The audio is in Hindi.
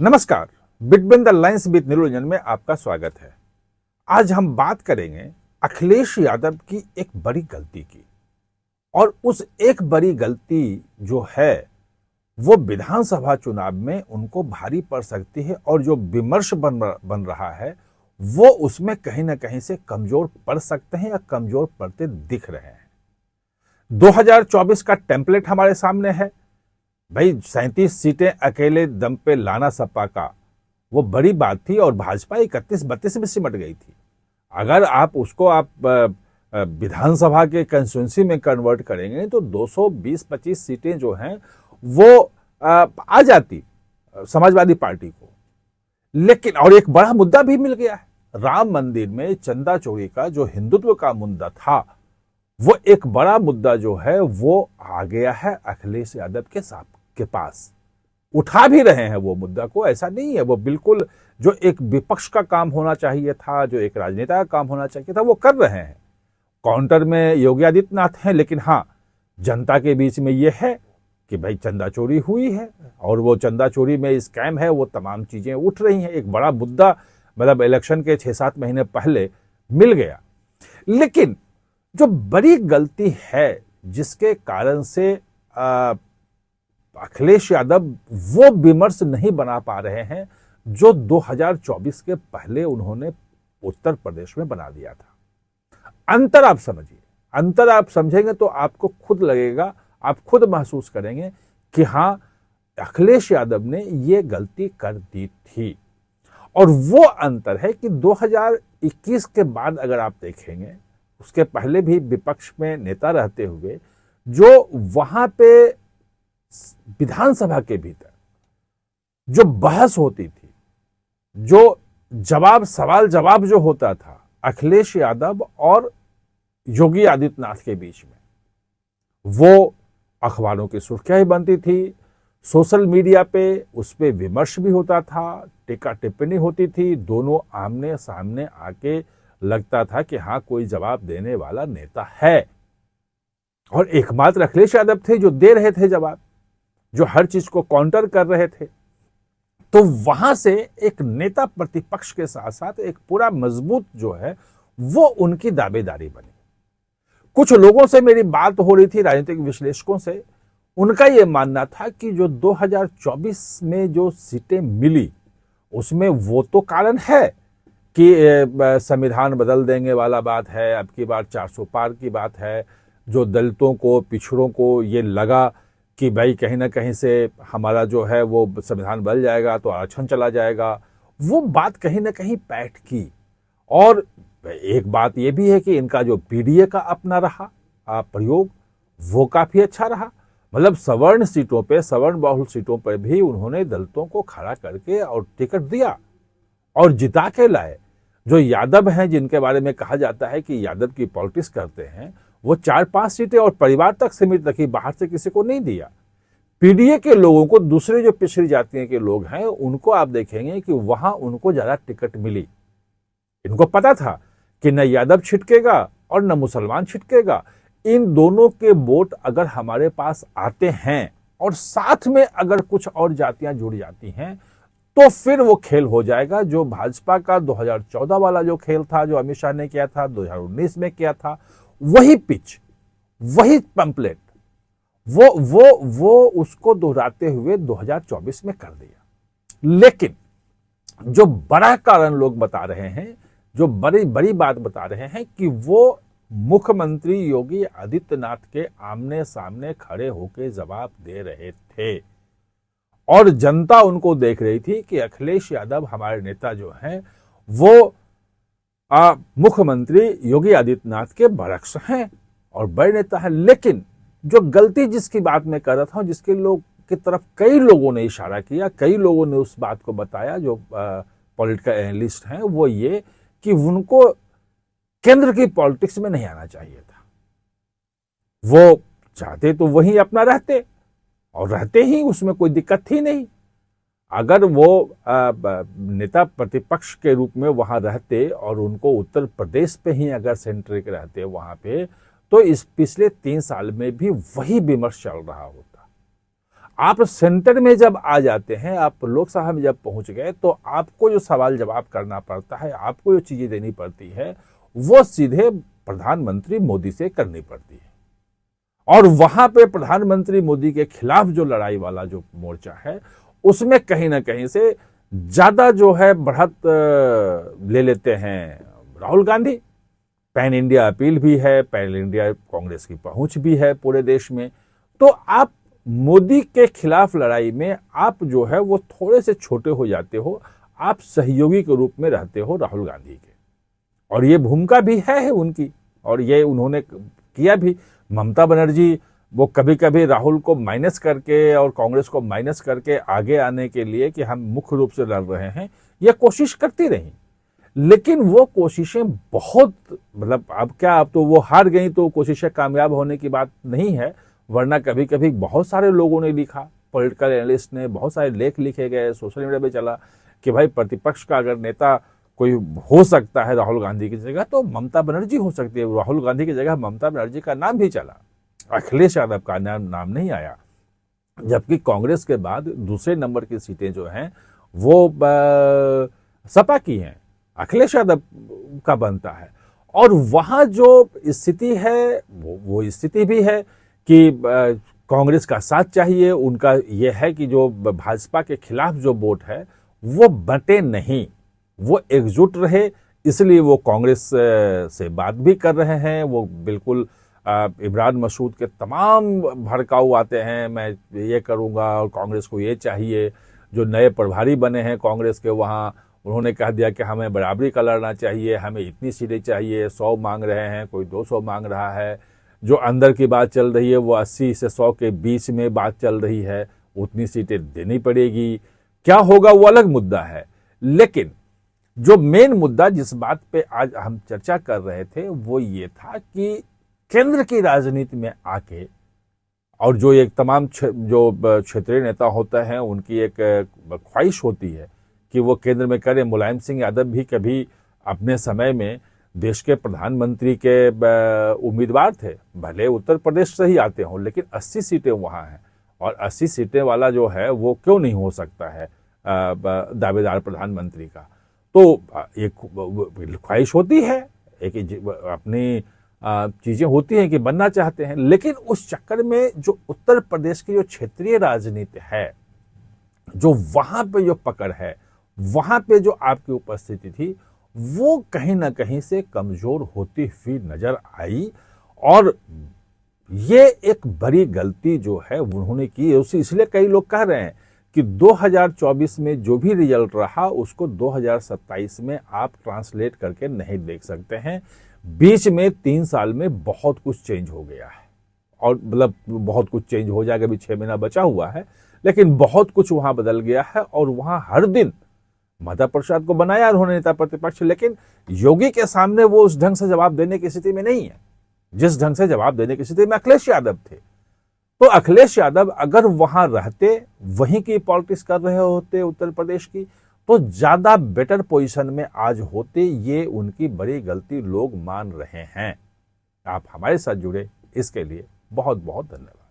नमस्कार। Between the lines with Niranjan में आपका स्वागत है। आज हम बात करेंगे अखिलेश यादव की एक बड़ी गलती की, और उस एक बड़ी गलती जो है वो विधानसभा चुनाव में उनको भारी पड़ सकती है, और जो विमर्श बन रहा है वो उसमें कहीं ना कहीं से कमजोर पड़ सकते हैं या कमजोर पड़ते दिख रहे हैं। 2024 का टेम्पलेट हमारे सामने है भाई। 37 सीटें अकेले दम पे लाना सपा का वो बड़ी बात थी, और भाजपा 31-32 में सिमट गई थी। अगर आप उसको विधानसभा के कंस्टिट्यूंसी में कन्वर्ट करेंगे तो 220-25 सीटें जो हैं वो आ जाती समाजवादी पार्टी को। लेकिन और एक बड़ा मुद्दा भी मिल गया है, राम मंदिर में चंदा चोरी का जो हिंदुत्व का मुद्दा था, वो एक बड़ा मुद्दा जो है वो आ गया है अखिलेश यादव के पास। उठा भी रहे हैं वो मुद्दा को, ऐसा नहीं है। वो बिल्कुल जो एक विपक्ष का काम होना चाहिए था, जो एक राजनेता का काम होना चाहिए था, वो कर रहे हैं। काउंटर में योगी आदित्यनाथ हैं, लेकिन हाँ, जनता के बीच में ये है कि भाई चंदा चोरी हुई है, और वो चंदा चोरी में स्कैम है, वो तमाम चीजें उठ रही हैं। एक बड़ा मुद्दा मतलब इलेक्शन के 6-7 महीने पहले मिल गया। लेकिन जो बड़ी गलती है जिसके कारण से अखिलेश यादव वो विमर्श नहीं बना पा रहे हैं जो 2024 के पहले उन्होंने उत्तर प्रदेश में बना दिया था। अंतर आप समझिए, अंतर आप समझेंगे तो आपको खुद लगेगा, आप खुद महसूस करेंगे कि हाँ, अखिलेश यादव ने ये गलती कर दी थी। और वो अंतर है कि 2021 के बाद अगर आप देखेंगे, उसके पहले भी विपक्ष में नेता रहते हुए जो वहां पे विधानसभा के भीतर जो बहस होती थी, जो सवाल जवाब जो होता था अखिलेश यादव और योगी आदित्यनाथ के बीच में, वो अखबारों की सुर्खियां ही बनती थी। सोशल मीडिया पे उस पे विमर्श भी होता था, टीका टिप्पणी होती थी। दोनों आमने सामने आके लगता था कि हाँ, कोई जवाब देने वाला नेता है, और एकमात्र अखिलेश यादव थे जो दे रहे थे जवाब, जो हर चीज को काउंटर कर रहे थे। तो वहां से एक नेता प्रतिपक्ष के साथ साथ एक पूरा मजबूत जो है वो उनकी दावेदारी बनी। कुछ लोगों से मेरी बात हो रही थी, राजनीतिक विश्लेषकों से, उनका यह मानना था कि जो 2024 में जो सीटें मिली उसमें वो तो कारण है कि संविधान बदल देंगे वाला बात है, अब की बार 400 पार की बात है। जो दलितों को, पिछड़ों को ये लगा कि भाई कहीं ना कहीं से हमारा जो है वो संविधान बदल जाएगा तो आरक्षण चला जाएगा, वो बात कहीं ना कहीं पैठ की। और एक बात ये भी है कि इनका जो पीडीए का अपना रहा प्रयोग, वो काफी अच्छा रहा। मतलब सवर्ण सीटों पे, सवर्ण बहुल सीटों पर भी उन्होंने दलितों को खड़ा करके और टिकट दिया और जिता के लाए। जो यादव हैं, जिनके बारे में कहा जाता है कि यादव की पॉलिटिक्स करते हैं, वो 4-5 सीटें और परिवार तक सीमित रखी, बाहर से किसी को नहीं दिया। पीडीए के लोगों को, दूसरे जो पिछड़ी जातियों के लोग हैं, उनको आप देखेंगे कि वहां उनको ज्यादा टिकट मिली। इनको पता था कि न यादव छिटकेगा और न मुसलमान छिटकेगा। इन दोनों के वोट अगर हमारे पास आते हैं और साथ में अगर कुछ और जातियां जुड़ जाती हैं तो फिर वो खेल हो जाएगा जो भाजपा का 2014 वाला जो खेल था, जो अमित शाह ने किया था, 2019 में किया था, वही पिच, वही पंपलेट, वो उसको दोहराते हुए 2024 में कर दिया। लेकिन जो बड़ा कारण लोग बता रहे हैं, जो बड़ी बात बता रहे हैं कि वो मुख्यमंत्री योगी आदित्यनाथ के आमने सामने खड़े होकर जवाब दे रहे थे, और जनता उनको देख रही थी कि अखिलेश यादव हमारे नेता जो हैं वो मुख्यमंत्री योगी आदित्यनाथ के बरक्स हैं और बड़े नेता हैं। लेकिन जो गलती जिसकी बात मैं कर रहा था, जिसके लोग की तरफ कई लोगों ने इशारा किया, कई लोगों ने उस बात को बताया, जो पॉलिटिकल एनालिस्ट हैं, वो ये कि उनको केंद्र की पॉलिटिक्स में नहीं आना चाहिए था। वो चाहते तो वहीं अपना रहते, और रहते ही, उसमें कोई दिक्कत थी नहीं। अगर वो नेता प्रतिपक्ष के रूप में वहां रहते और उनको उत्तर प्रदेश पे ही अगर सेंट्रिक रहते वहां पे, तो इस पिछले 3 साल में भी वही विमर्श चल रहा होता। आप सेंटर में जब आ जाते हैं, आप लोकसभा में जब पहुंच गए, तो आपको जो सवाल जवाब करना पड़ता है, आपको जो चीजें देनी पड़ती है, वो सीधे प्रधानमंत्री मोदी से करनी पड़ती है। और वहां पे प्रधानमंत्री मोदी के खिलाफ जो लड़ाई वाला जो मोर्चा है, उसमें कहीं ना कहीं से ज्यादा जो है बढ़त ले लेते हैं Rahul Gandhi. Pan India appeal भी है, पैन इंडिया कांग्रेस की पहुंच भी है पूरे देश में। तो आप मोदी के खिलाफ लड़ाई में आप जो है वो थोड़े से छोटे हो जाते हो, आप सहयोगी के रूप में रहते हो राहुल गांधी के। और ये भूमिका भी है उनकी, और ये उन्होंने किया भी। ममता बनर्जी वो कभी कभी राहुल को माइनस करके और कांग्रेस को माइनस करके आगे आने के लिए कि हम मुख्य रूप से लड़ रहे हैं, यह कोशिश करती रही। लेकिन वो कोशिशें बहुत, मतलब अब तो वो हार गई तो कोशिशें कामयाब होने की बात नहीं है। वरना कभी कभी बहुत सारे लोगों ने लिखा, पॉलिटिकल एनालिस्ट ने बहुत सारे लेख लिखे गए, सोशल मीडिया पे चला कि भाई प्रतिपक्ष का अगर नेता कोई हो सकता है राहुल गांधी की जगह, तो ममता बनर्जी हो सकती है। राहुल गांधी की जगह ममता बनर्जी का नाम भी चला, अखिलेश यादव का नाम नहीं आया। जबकि कांग्रेस के बाद दूसरे नंबर की सीटें जो हैं वो सपा की हैं, अखिलेश यादव का बनता है। और वहां जो स्थिति है वो स्थिति भी है कि कांग्रेस का साथ चाहिए। उनका यह है कि जो भाजपा के खिलाफ जो वोट है वो बंटे नहीं, वो एकजुट रहे। इसलिए वो कांग्रेस से बात भी कर रहे हैं। वो बिल्कुल इमरान मसूद के तमाम भड़काऊ आते हैं, मैं ये करूंगा और कांग्रेस को ये चाहिए। जो नए प्रभारी बने हैं कांग्रेस के, वहाँ उन्होंने कह दिया कि हमें बराबरी का लड़ना चाहिए, हमें इतनी सीटें चाहिए। 100 मांग रहे हैं, कोई 200 मांग रहा है। जो अंदर की बात चल रही है वो 80 से 100 के बीच में बात चल रही है, उतनी सीटें देनी पड़ेगी। क्या होगा वो अलग मुद्दा है। लेकिन जो मेन मुद्दा जिस बात पे आज हम चर्चा कर रहे थे वो ये था कि केंद्र की राजनीति में आके, और जो एक तमाम जो क्षेत्रीय नेता होते हैं उनकी एक ख्वाहिश होती है कि वो केंद्र में करें। मुलायम सिंह यादव भी कभी अपने समय में देश के प्रधानमंत्री के उम्मीदवार थे, भले उत्तर प्रदेश से ही आते हों, लेकिन 80 सीटें वहां हैं। और 80 सीटें वाला जो है वो क्यों नहीं हो सकता है दावेदार प्रधानमंत्री का। तो एक ख्वाहिश होती है, एक अपनी चीजें होती हैं कि बनना चाहते हैं। लेकिन उस चक्कर में जो उत्तर प्रदेश की जो क्षेत्रीय राजनीति है, जो वहां पे जो पकड़ है, वहां पे जो आपकी उपस्थिति थी, वो कहीं ना कहीं से कमजोर होती हुई नजर आई। और ये एक बड़ी गलती जो है उन्होंने की। इसलिए कई लोग कह रहे हैं कि 2024 में जो भी रिजल्ट रहा उसको 2027 में आप ट्रांसलेट करके नहीं देख सकते हैं। बीच में 3 साल में बहुत कुछ चेंज हो गया है, और मतलब बहुत कुछ चेंज हो जाएगा, अभी 6 महीना बचा हुआ है, लेकिन बहुत कुछ वहां बदल गया है। और वहां हर दिन माता प्रसाद को बनाया उन्होंने नेता प्रतिपक्ष, लेकिन योगी के सामने वो उस ढंग से जवाब देने की स्थिति में नहीं है जिस ढंग से जवाब देने की स्थिति में अखिलेश यादव थे। तो अखिलेश यादव अगर वहां रहते, वहीं की पॉलिटिक्स कर रहे होते उत्तर प्रदेश की, तो ज्यादा बेटर पोजीशन में आज होते। ये उनकी बड़ी गलती लोग मान रहे हैं। आप हमारे साथ जुड़े, इसके लिए बहुत बहुत धन्यवाद।